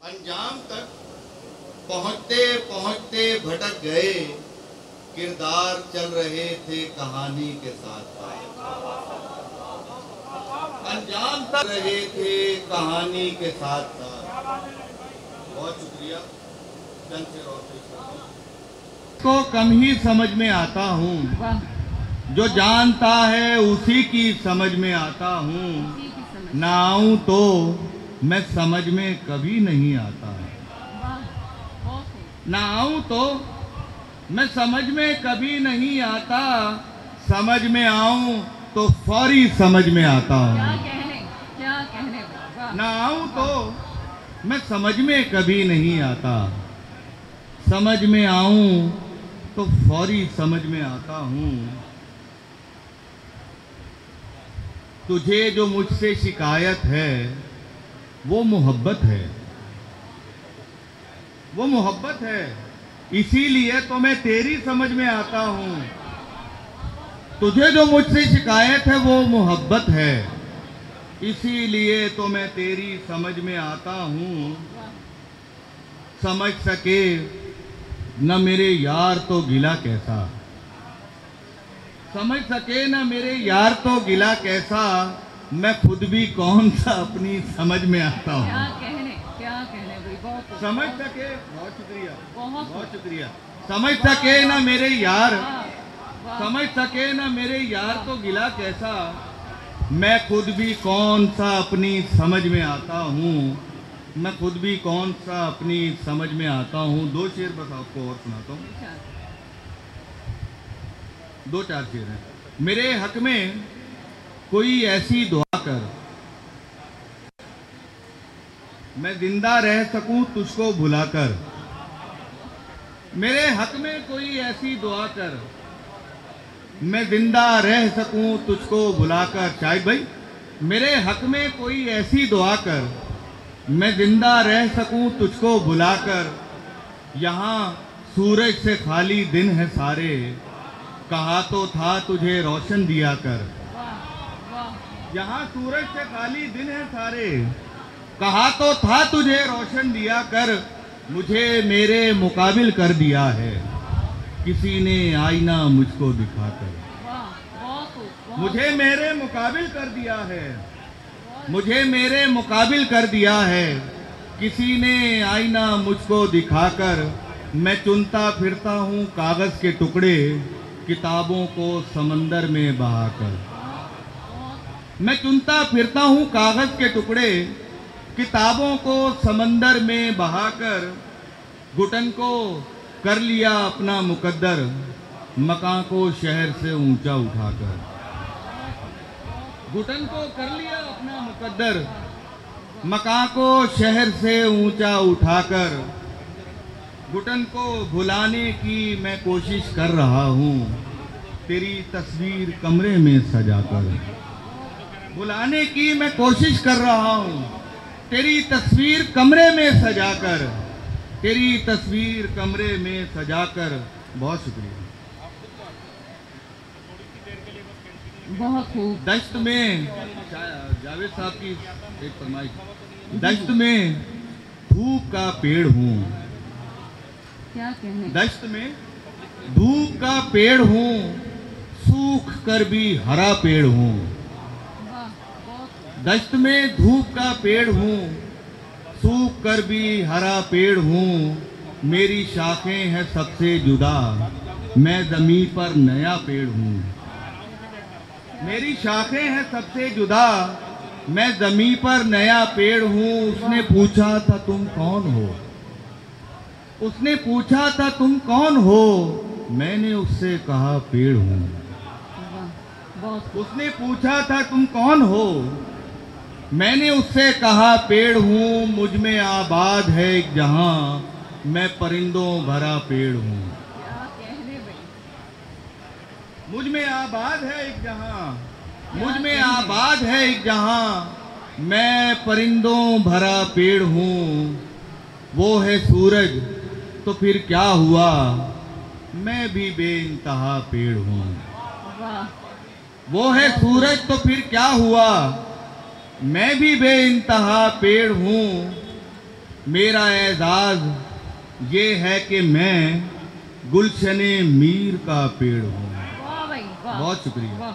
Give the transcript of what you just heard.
अंजाम तक पहुंचते पहुंचते भटक गए, किरदार चल रहे थे कहानी के साथ साथ। अंजाम तक रहे थे कहानी के साथ साथ। बहुत शुक्रिया। को कम ही समझ में आता हूँ, जो जानता है उसी की समझ में आता हूँ। ना आऊं तो मैं समझ में कभी नहीं आता। ना आऊं तो मैं समझ में कभी नहीं आता, समझ में आऊं तो फौरी समझ में आता हूँ। क्या कहने ना आऊं तो मैं समझ में कभी नहीं आता, समझ में आऊं तो फौरी समझ में आता हूँ। तुझे जो मुझसे शिकायत है वो मोहब्बत है, वो मोहब्बत है, इसीलिए तो मैं तेरी समझ में आता हूँ। तुझे जो मुझसे शिकायत है वो मोहब्बत है, इसीलिए तो मैं तेरी समझ में आता हूँ। समझ सके न मेरे यार तो गिला कैसा, समझ सके न मेरे यार तो गिला कैसा, मैं खुद भी कौन सा अपनी समझ में आता हूँ। क्या कहने भाई, बहुत समझ सके, बहुत शुक्रिया, बहुत शुक्रिया। समझ सके न मेरे यार, समझ सके न मेरे यार तो गिला कैसा, मैं खुद भी कौन सा अपनी समझ में आता हूँ। मैं खुद भी कौन सा अपनी समझ में आता हूँ। दो शेर बस आपको और सुनाता हूँ, दो चार शेर हैं। मेरे हक में कोई ऐसी दुआ कर, मैं जिंदा रह सकूं तुझको भुलाकर। मेरे हक में कोई ऐसी दुआ कर, मैं जिंदा रह सकूं तुझको भुलाकर। शाहिद भाई, मेरे हक में कोई ऐसी दुआ कर, मैं जिंदा रह सकूं तुझको भुलाकर। यहाँ सूरज से खाली दिन है सारे, कहा तो था तुझे रोशन दिया कर। यहाँ सूरज से खाली दिन है सारे, कहा तो था तुझे रोशन दिया कर। मुझे मेरे मुकाबिल कर दिया है किसी ने आईना मुझको दिखाकर। मुझे मेरे मुकाबिल कर दिया है, मुझे मेरे मुकाबिल कर दिया है किसी ने आईना मुझको दिखाकर। मैं चुनता फिरता हूँ कागज के टुकड़े, किताबों को समंदर में बहाकर। मैं चुनता फिरता हूँ कागज के टुकड़े, किताबों को समंदर में बहाकर। घुटन को कर लिया अपना मुकद्दर, मकान को शहर से ऊंचा उठाकर। घुटन को कर लिया अपना मुकद्दर, मकान को शहर से ऊंचा उठाकर। घुटन को भुलाने की मैं कोशिश कर रहा हूँ, तेरी तस्वीर कमरे में सजाकर। भुलाने की मैं कोशिश कर रहा हूँ, तेरी तस्वीर कमरे में सजाकर, तेरी तस्वीर कमरे में सजाकर। बहुत शुक्रिया। बहुत खूब। दश्त में जावेद साहब की एक फरमाइश, दश्त में धूप का पेड़ हूँ। क्या कहने, दश्त में धूप का पेड़ हूँ, सूख कर भी हरा पेड़ हूँ। दश्त में धूप का पेड़ हूँ, सूख कर भी हरा पेड़ हूँ। मेरी शाखें हैं सबसे जुदा, मैं ज़मीन पर नया पेड़ हूँ। मेरी शाखें हैं सबसे जुदा, मैं ज़मीन पर नया पेड़ हूँ। उसने पूछा था तुम कौन हो, उसने पूछा था तुम कौन हो, मैंने उससे कहा पेड़ हूँ। उसने पूछा था तुम कौन हो, मैंने उससे कहा पेड़ हूँ। मुझ में आबाद है एक जहां, मैं परिंदों भरा पेड़ हूँ। मुझ में आबाद है एक जहां, मुझ में आबाद है एक जहां, मैं परिंदों भरा पेड़ हूँ। वो है सूरज तो फिर क्या हुआ, मैं भी बेइंतहा पेड़ हूँ। वो है सूरज तो फिर क्या हुआ, मैं भी बेइंतहा पेड़ हूँ। मेरा एजाज ये है कि मैं गुलशने मीर का पेड़ हूँ। वाह भाई वाह, बहुत शुक्रिया। वाह।